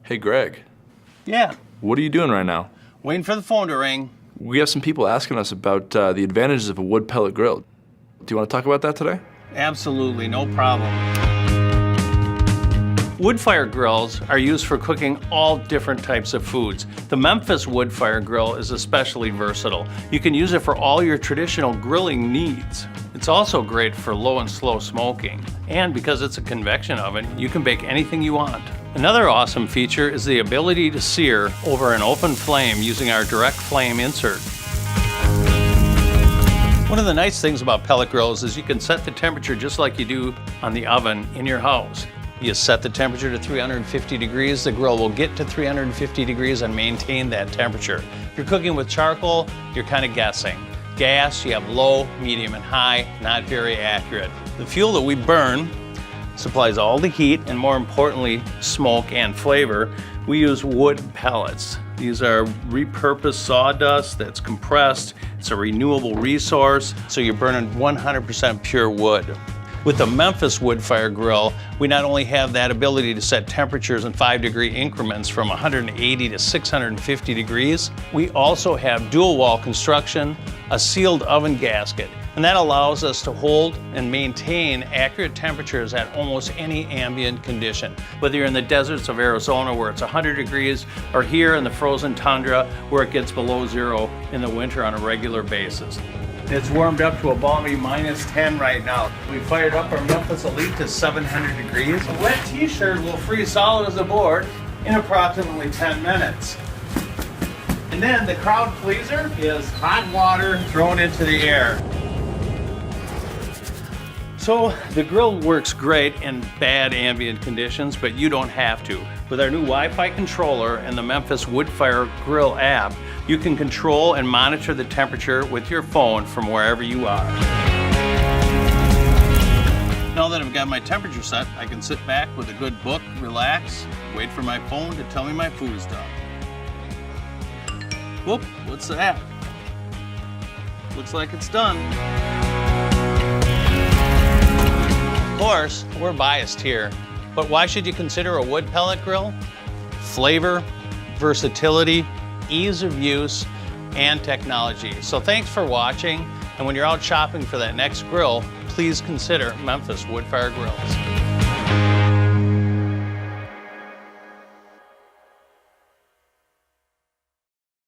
Hey, Greg, Yeah, what are you doing right now? waiting for the phone to ring. We have some people asking us about the advantages of a wood pellet grill. Do you want to talk about that today? Absolutely, no problem. Wood-fired grills are used for cooking all different types of foods. The Memphis wood-fired grill is especially versatile. You can use it for all your traditional grilling needs. It's also great for low and slow smoking. And because it's a convection oven, you can bake anything you want. Another awesome feature is the ability to sear over an open flame using our direct flame insert. One of the nice things about pellet grills is you can set the temperature just like you do on the oven in your house. You set the temperature to 350 degrees, the grill will get to 350 degrees and maintain that temperature. If you're cooking with charcoal, you're kind of guessing. Gas, you have low, medium, and high, not very accurate. The fuel that we burn supplies all the heat and, more importantly, smoke and flavor. We use wood pellets. These are repurposed sawdust that's compressed. It's a renewable resource, so you're burning 100% pure wood. With the Memphis wood-fired grill, we not only have that ability to set temperatures in 5-degree increments from 180 to 650 degrees, we also have dual wall construction, a sealed oven gasket, and that allows us to hold and maintain accurate temperatures at almost any ambient condition. Whether you're in the deserts of Arizona where it's 100 degrees, or here in the frozen tundra where it gets below zero in the winter on a regular basis. It's warmed up to a balmy -10 right now. We fired up our Memphis Elite to 700 degrees. A wet t-shirt will freeze solid as a board in approximately 10 minutes. And then the crowd pleaser is hot water thrown into the air. So the grill works great in bad ambient conditions, but you don't have to. With our new Wi-Fi controller and the Memphis Wood-Fired Grill app, you can control and monitor the temperature with your phone from wherever you are. Now that I've got my temperature set, I can sit back with a good book, relax, wait for my phone to tell me my food's done. Whoop, what's that? Looks like it's done. Of course, we're biased here, but why should you consider a wood pellet grill? Flavor, versatility, ease of use, and technology. So thanks for watching, and when you're out shopping for that next grill, please consider Memphis Wood-Fired Grills.